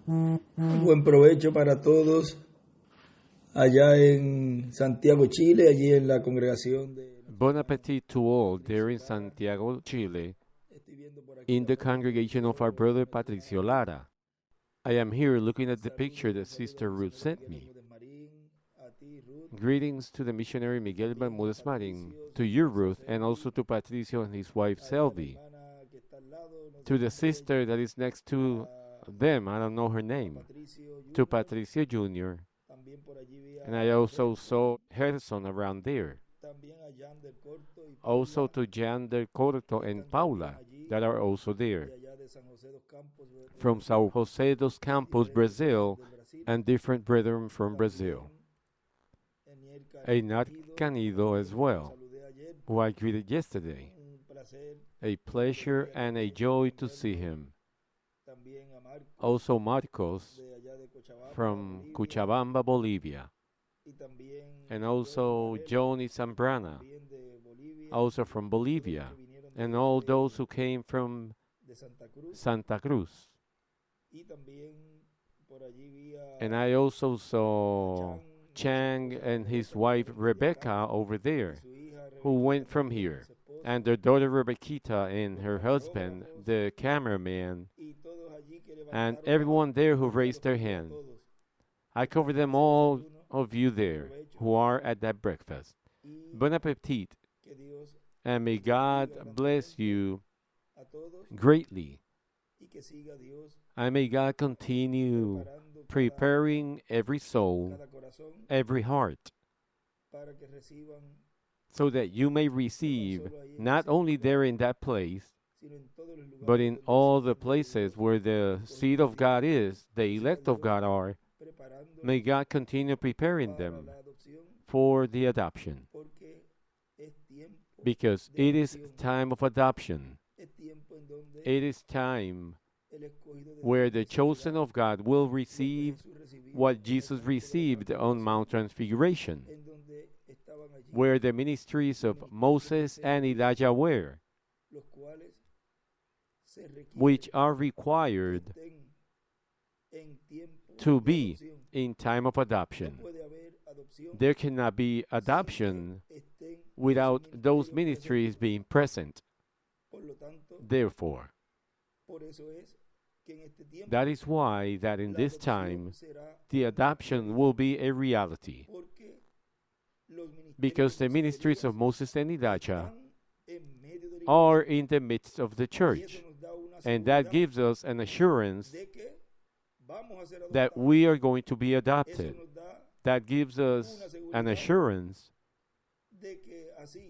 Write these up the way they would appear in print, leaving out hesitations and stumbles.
Buen provecho para todos allá en Santiago, Chile, allí en la congregación de... Bon appetit to all there in Santiago, Chile, in the congregation of our brother Patricio Lara. I am here looking at the picture that Sister Ruth sent me. Greetings to the missionary Miguel Bermúdez Marin, to you, Ruth, and also to Patricio and his wife, Selvi. To the sister that is next to them, I don't know her name, to Patricio Jr., and I also saw Gerson around there. Also to Jan del Corto and Paula, that are also there. From São José dos Campos, Brazil, and different brethren from Brazil. Einar Canido as well, who I greeted yesterday. A pleasure and a joy to see him. Also Marcos from Cochabamba, Bolivia. And also Johnny Zambrana, also from Bolivia. And all those who came from Santa Cruz. And I also saw Chang and his wife Rebecca over there, who went from here, and their daughter Rebecca and her husband, the cameraman, and everyone there who raised their hand. I cover them all of you there who are at that breakfast. Bon appetit, and may God bless you greatly, and may God continue preparing every soul, every heart, so that you may receive, not only there in that place, but in all the places where the seed of God is, the elect of God are. May God continue preparing them for the adoption, because it is time of adoption. It is time where the chosen of God will receive what Jesus received on Mount Transfiguration, where the ministries of Moses and Elijah were, which are required to be in time of adoption. There cannot be adoption without those ministries being present. Therefore, that is why that in this time the adoption will be a reality, because the ministries of Moses and Elijah are in the midst of the church, and that gives us an assurance that we are going to be adopted. That gives us an assurance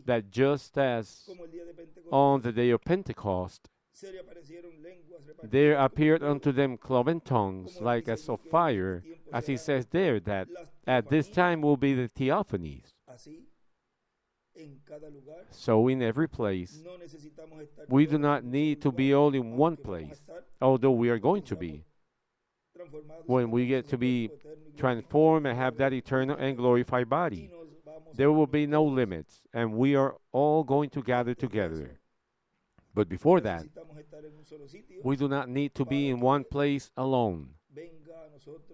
that just as on the day of Pentecost there appeared unto them cloven tongues like as of fire, as he says there, that at this time will be the theophanies. So in every place, we do not need to be all in one place, although we are going to be. When we get to be transformed and have that eternal and glorified body, there will be no limits, and we are all going to gather together. But before that, we do not need to be in one place alone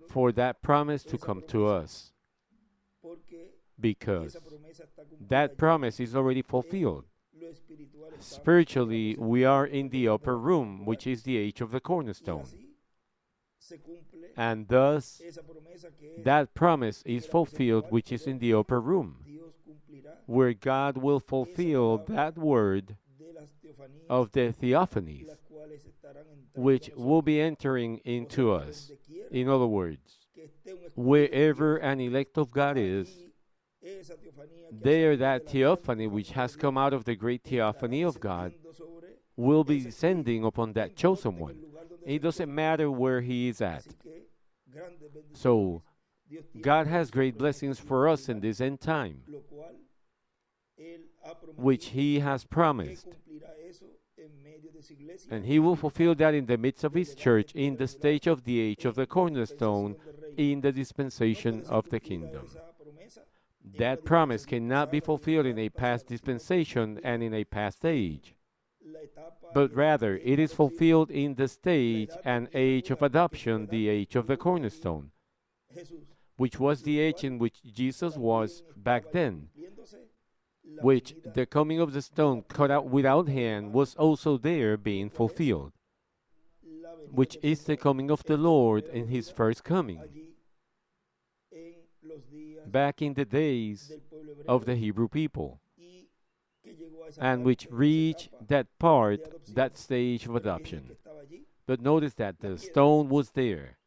for that promise to come to us, because that promise is already fulfilled. Spiritually, we are in the upper room, which is the age of the cornerstone. And thus, that promise is fulfilled, which is in the upper room, where God will fulfill that word of the theophanies, which will be entering into us. In other words, wherever an elect of God is, there that theophany which has come out of the great theophany of God will be descending upon that chosen one. It doesn't matter where he is at. So, God has great blessings for us in this end time, which he has promised. And he will fulfill that in the midst of his church, in the stage of the age of the cornerstone, in the dispensation of the kingdom. That promise cannot be fulfilled in a past dispensation and in a past age. but rather it is fulfilled in the stage and age of adoption, the age of the cornerstone, which was the age in which Jesus was back then, which the coming of the stone cut out without hand was also there being fulfilled, which is the coming of the Lord in his first coming, back in the days of the Hebrew people, and which reached that part, that stage of adoption. But notice that the stone was there.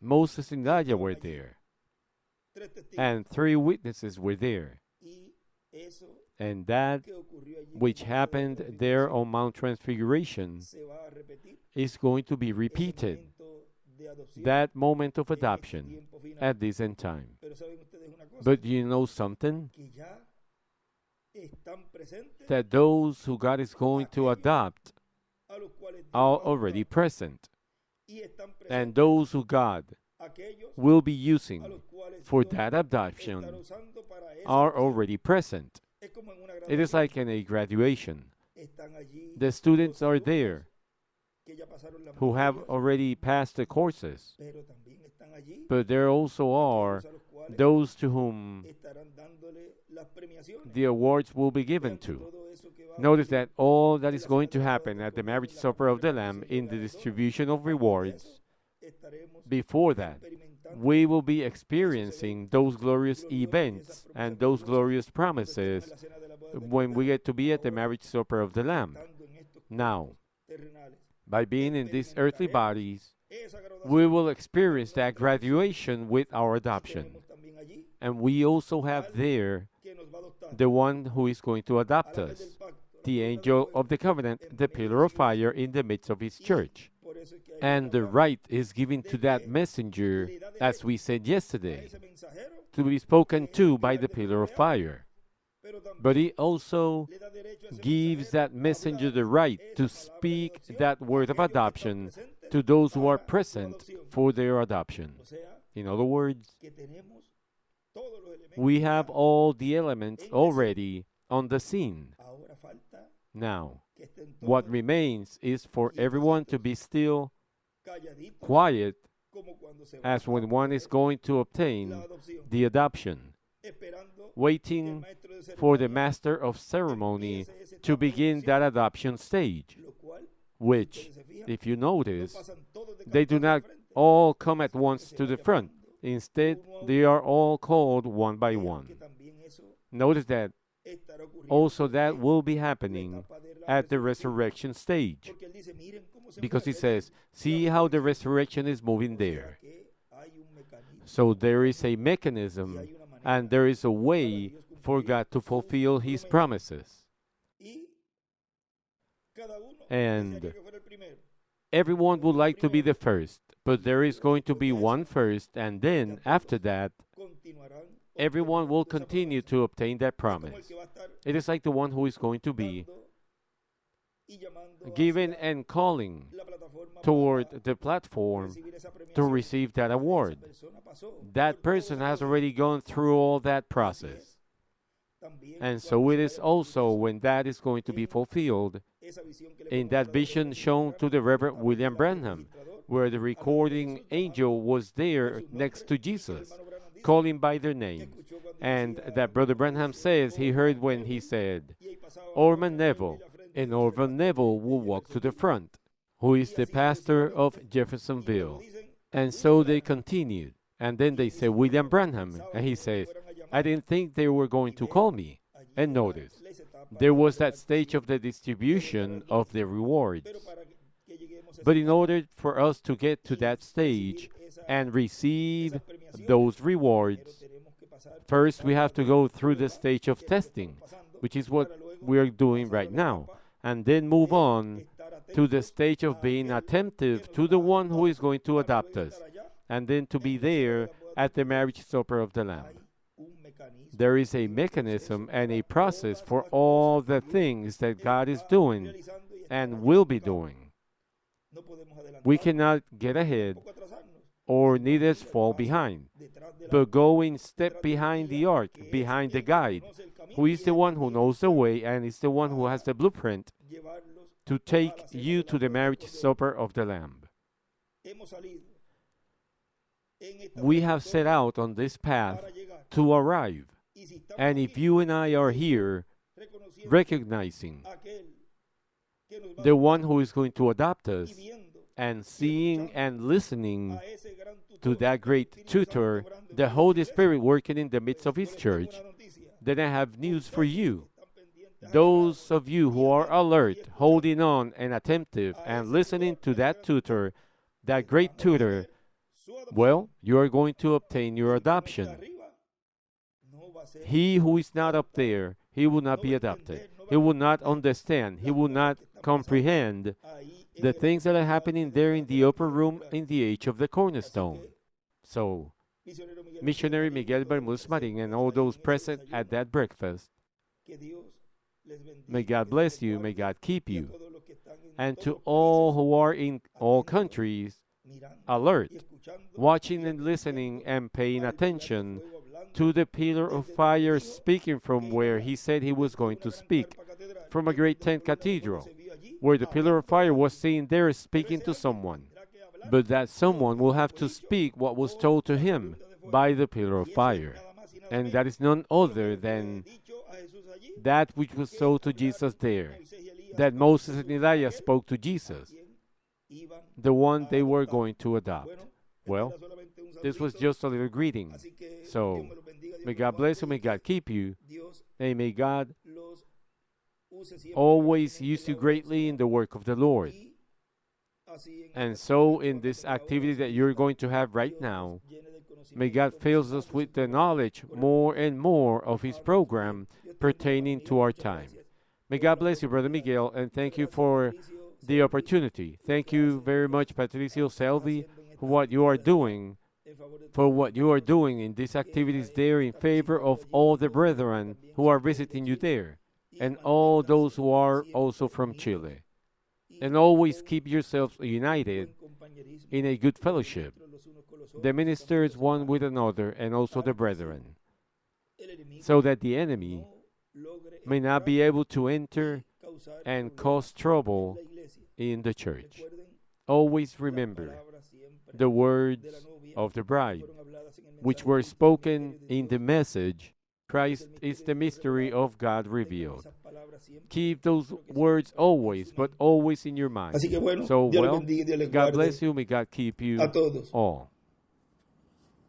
Moses and Elijah were there, and 3 witnesses were there. And that which happened there on Mount Transfiguration is going to be repeated, that moment of adoption at this end time. But you know something? That those who God is going to adopt are already present. And those who God will be using for that adoption are already present. It is like in a graduation. The students are there who have already passed the courses, but there also are those to whom the awards will be given to. Notice that all that is going to happen at the marriage supper of the Lamb in the distribution of rewards, before that, we will be experiencing those glorious events and those glorious promises when we get to be at the marriage supper of the Lamb. Now, by being in these earthly bodies, we will experience that graduation with our adoption. And we also have there the one who is going to adopt us, the angel of the covenant, the pillar of fire in the midst of his church. And the right is given to that messenger, as we said yesterday, to be spoken to by the pillar of fire. But he also gives that messenger the right to speak that word of adoption to those who are present for their adoption. In other words, we have all the elements already on the scene. Now, what remains is for everyone to be still, quiet, as when one is going to obtain the adoption, waiting for the master of ceremony to begin that adoption stage, which, if you notice, they do not all come at once to the front. Instead, they are all called one by one. Notice that also that will be happening at the resurrection stage, because he says, see how the resurrection is moving there. So there is a mechanism and there is a way for God to fulfill his promises. And everyone would like to be the first, but there is going to be one first, and then after that, everyone will continue to obtain that promise. It is like the one who is going to be given and calling toward the platform to receive that award. That person has already gone through all that process. And so it is also when that is going to be fulfilled in that vision shown to the Reverend William Branham, where the recording angel was there next to Jesus, calling by their names. And that Brother Branham says he heard when he said, Orman Neville, and Orman Neville will walk to the front, who is the pastor of Jeffersonville. And so they continued. And then they said, William Branham. And he says, I didn't think they were going to call me. And notice, there was that stage of the distribution of the rewards. But in order for us to get to that stage and receive those rewards, first we have to go through the stage of testing, which is what we're doing right now, and then move on to the stage of being attentive to the one who is going to adopt us, and then to be there at the marriage supper of the Lamb. There is a mechanism and a process for all the things that God is doing and will be doing. We cannot get ahead or needest fall behind, but go in step behind the ark, behind the guide, who is the one who knows the way and is the one who has the blueprint to take you to the marriage supper of the Lamb. We have set out on this path to arrive, and if you and I are here recognizing the one who is going to adopt us, and seeing and listening to that great tutor, the Holy Spirit working in the midst of His church, then I have news for you. Those of you who are alert, holding on and attentive and listening to that tutor, that great tutor, well, you are going to obtain your adoption. He who is not up there, he will not be adopted. He will not understand. He will not comprehend the things that are happening there in the upper room in the age of the cornerstone. So, Missionary Miguel Bermúdez Marín and all those present at that breakfast, may God bless you, may God keep you. And to all who are in all countries, alert, watching and listening and paying attention to the pillar of fire speaking from where he said he was going to speak, from a great tent cathedral, where the pillar of fire was seen there speaking to someone. But that someone will have to speak what was told to him by the pillar of fire. And that is none other than that which was told to Jesus there, that Moses and Elijah spoke to Jesus, the one they were going to adopt. Well, this was just a little greeting. So, may God bless you, may God keep you, and may God always use you greatly in the work of the Lord. And so, in this activity that you're going to have right now, may God fill us with the knowledge more and more of His program pertaining to our time. May God bless you, Brother Miguel, and thank you for the opportunity. Thank you very much, Patricio Selvi, for what you are doing, in these activities there in favor of all the brethren who are visiting you there, and all those who are also from Chile. And always keep yourselves united in a good fellowship, the ministers one with another, and also the brethren, so that the enemy may not be able to enter and cause trouble in the church. Always remember the words of the bride, which were spoken in the message, Christ is the mystery of God revealed. Keep those words always, but always in your mind. So, well, God bless you, may God keep you all.